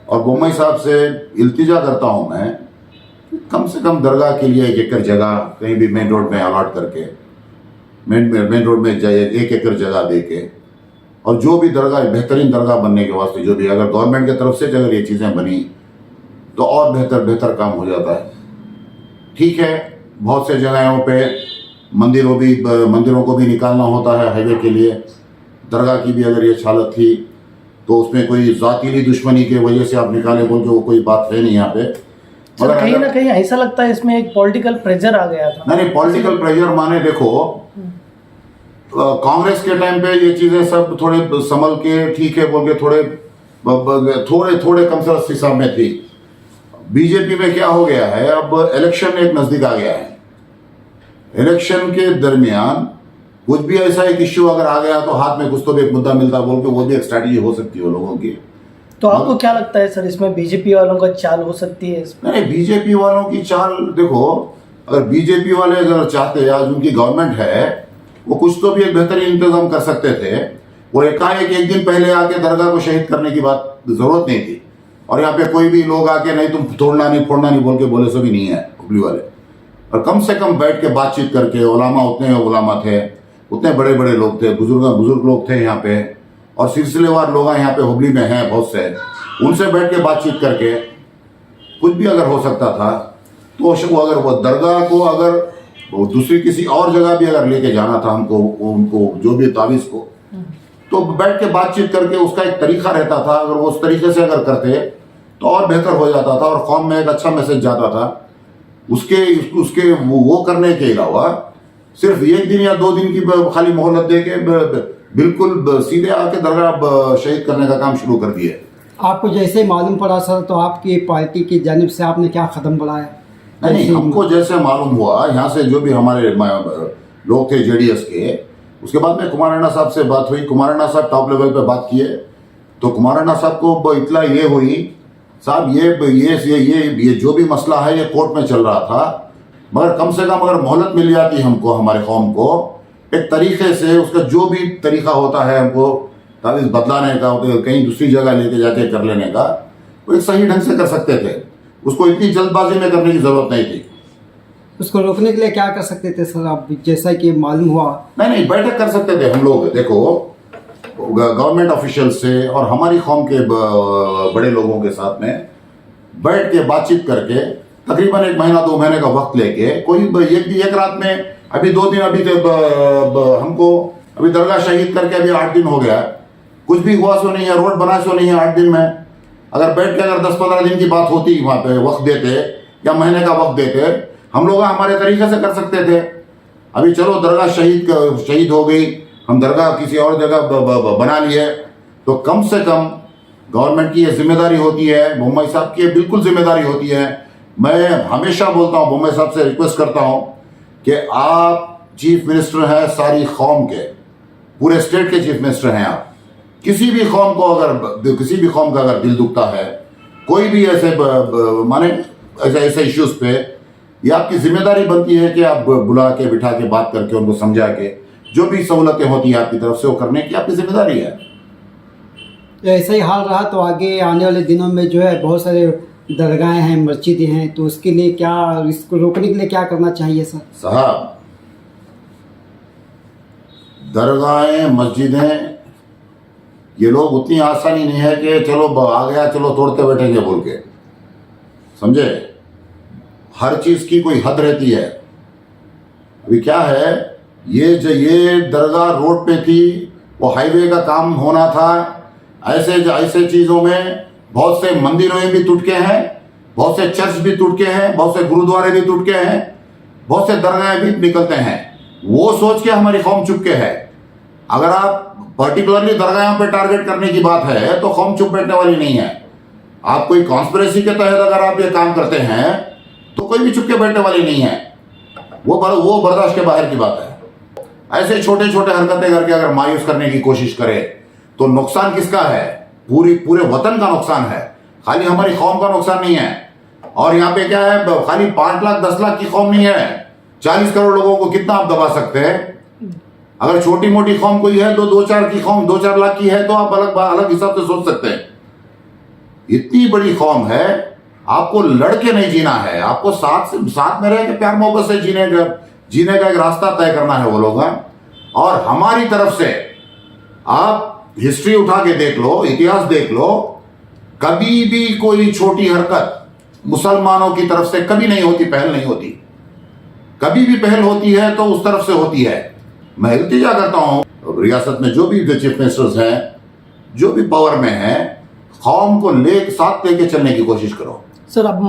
और बुम्मई साहब से इल्तिजा करता हूँ मैं, कम से कम दरगाह के लिए 1 एकड़ जगह कहीं भी मेन रोड में अलॉट करके, मेन रोड में 1 एकड़ जगह दे के, और जो भी दरगाह बेहतरीन दरगाह बनने के वास्ते जो भी अगर गवर्नमेंट की तरफ से अगर ये चीज़ें बनी तो और बेहतर काम हो जाता है। ठीक है, बहुत से जगहों पे मंदिरों को भी निकालना होता है हाईवे के लिए। दरगाह की भी अगर ये हालत थी तो उसमें कोई ज़ातीली दुश्मनी की वजह से आप निकाले बोल के वो कोई बात है नहीं यहाँ पे। मगर कहीं ना कहीं ऐसा लगता है इसमें एक पॉलिटिकल प्रेशर आ गया था। नहीं, पॉलिटिकल प्रेशर माने देखो, कांग्रेस के टाइम पे ये चीजें सब थोड़े संभल के ठीक है बोल के थोड़े कम से हिसाब में थी। बीजेपी में क्या हो गया है, अब इलेक्शन एक नजदीक आ गया है। इलेक्शन के दरमियान कुछ भी ऐसा एक इश्यू अगर आ गया तो हाथ में कुछ तो भी एक मुद्दा मिलता बोल के वो भी एक स्ट्रैटेजी हो सकती है लोगों की। तो आपको क्या लगता है सर, इसमें बीजेपी वालों का चाल हो सकती है इसमें? नहीं, बीजेपी वालों की चाल देखो, अगर बीजेपी वाले अगर चाहते, आज उनकी गवर्नमेंट है, वो कुछ तो भी एक बेहतरीन इंतजाम कर सकते थे। वो एकाएक एक दिन पहले आके दरगाह को शहीद करने की बात जरूरत नहीं थी। और यहाँ पे कोई भी लोग आके नहीं तुम तोड़ना नहीं फोड़ना नहीं बोल के बोले सो भी नहीं है हुबली वाले। और कम से कम बैठ के बातचीत करके, उलामा थे, उतने बड़े बड़े लोग थे, बुजुर्ग लोग थे यहाँ पे, और सिलसिलेवार लोग यहाँ पे हुबली में हैं बहुत से, उनसे बैठ के बातचीत करके कुछ भी अगर हो सकता था तो अगर वो दरगाह को अगर दूसरी किसी और जगह भी अगर लेके जाना था हमको, उनको जो भी तावीज़ को, तो बैठ के बातचीत करके उसका एक तरीका रहता था। अगर वो उस तरीके से अगर करते तो और बेहतर हो जाता था और कौम में एक अच्छा मैसेज जाता था। उसके वो करने के अलावा सिर्फ 1 दिन या 2 दिन की खाली मोहलत दे के बिल्कुल सीधे आके दरगाह शहीद करने का काम शुरू कर दिए। आपको जैसे मालूम पड़ा सर, तो आपकी पार्टी की जानिब से आपने क्या कदम बढ़ाया? नहीं, हमको जैसे मालूम हुआ यहाँ से जो भी हमारे लोग थे जेडीएस के, उसके बाद में कुमार राणा साहब से बात हुई। कुमार राणा साहब टॉप लेवल पे बात किए तो कुमार राणा साहब को इतला ये हुई, साहब ये जो भी मसला है ये कोर्ट में चल रहा था, मगर कम से कम अगर मोहलत मिल जाती हमको, हमारे कौम को एक तरीके से, उसका जो भी तरीका होता है हमको तावीज़ बदलाने का, तो कहीं दूसरी जगह लेके जाके कर लेने का, वो एक सही ढंग से कर सकते थे। उसको इतनी जल्दबाजी में करने की जरूरत नहीं थी। उसको रोकने के लिए क्या कर सकते थे सर आप, जैसा कि मालूम हुआ? नहीं, बैठक कर सकते थे हम लोग। देखो, गवर्नमेंट ऑफिशियल से और हमारी कौम के बड़े लोगों के साथ में बैठ के बातचीत करके तकरीबन 1 महीना 2 महीने का वक्त लेके, कोई एक रात में, अभी 2 दिन, हमको अभी दरगाह शहीद करके अभी 8 दिन हो गया, कुछ भी हुआ सो नहीं है, रोड बना सो नहीं है 8 दिन में। अगर बैठ के अगर 10-15 दिन की बात होती वहाँ पे वक्त देते या महीने का वक्त देते, हम लोग हमारे तरीके से कर सकते थे। अभी चलो दरगाह शहीद हो गई, हम दरगाह किसी और जगह बना लिए, तो कम से कम गवर्नमेंट की ये जिम्मेदारी होती है, बुम्मई साहब की बिल्कुल जिम्मेदारी होती है। मैं हमेशा बोलता हूँ, बुम्मई साहब से रिक्वेस्ट करता हूँ कि आप चीफ मिनिस्टर हैं सारी कौम के, पूरे स्टेट के चीफ मिनिस्टर हैं आप। किसी भी कौम का अगर दिल दुखता है, कोई भी ऐसे माने ऐसे इश्यूज पे, ये आपकी जिम्मेदारी बनती है कि आप बुला के बिठा के बात करके उनको समझा के जो भी सहूलतें होती है आपकी तरफ से वो करने की आपकी जिम्मेदारी है। ऐसा ही हाल रहा तो आगे आने वाले दिनों में जो है बहुत सारे दरगाहें हैं, मस्जिदें हैं, तो उसके लिए क्या, इसको रोकने के लिए क्या करना चाहिए सर? साहब, दरगाहें मस्जिदें ये लोग उतनी आसानी नहीं है कि चलो आ गया चलो तोड़ते बैठेंगे बोल के, समझे? हर चीज की कोई हद रहती है। अभी क्या है, ये दरगाह रोड पे थी, वो हाईवे का काम होना था। ऐसे चीजों में बहुत से मंदिरों भी टूट के हैं, बहुत से चर्च भी टूट के हैं, बहुत से गुरुद्वारे भी टूट के हैं, बहुत से दरगाहें भी निकलते हैं। वो सोच के हमारी कौम चुप के है। अगर आप पर्टिकुलरली दरगाहों पे टारगेट करने की बात है तो कौम चुप बैठने वाली नहीं है। आप कोई कॉन्स्पिरेसी के तहत अगर आप ये काम करते हैं तो कोई भी चुप के बैठने वाली नहीं है। वो बर्दाश्त के बाहर की बात है। ऐसे छोटे छोटे हरकतें करके अगर मायूस करने की कोशिश करे तो नुकसान किसका है? पूरे वतन का नुकसान है, खाली हमारी कौम का नुकसान नहीं है। और यहाँ पे क्या है, खाली 5 लाख 10 लाख की कौम नहीं है, 40 करोड़ लोगों को कितना आप दबा सकते हैं? अगर छोटी मोटी कौम कोई है तो 2-4 की कौम 2-4 लाख की है तो आप अलग हिसाब से सोच सकते हैं। इतनी बड़ी कौम है, आपको लड़के नहीं जीना है, आपको साथ में रह के प्यार मोहब्बत से जीने का एक रास्ता तय करना है वो लोग। और हमारी तरफ से आप हिस्ट्री उठा के देख लो, इतिहास देख लो, कभी भी कोई छोटी हरकत मुसलमानों की तरफ से कभी नहीं होती, पहल नहीं होती। कभी भी पहल होती है तो उस तरफ से होती है। मैं इल्तिजा करता हूं रियासत में जो भी चीफ मिनिस्टर्स हैं, जो भी पावर में हैं, कौम को साथ लेके चलने की कोशिश करो। सर अब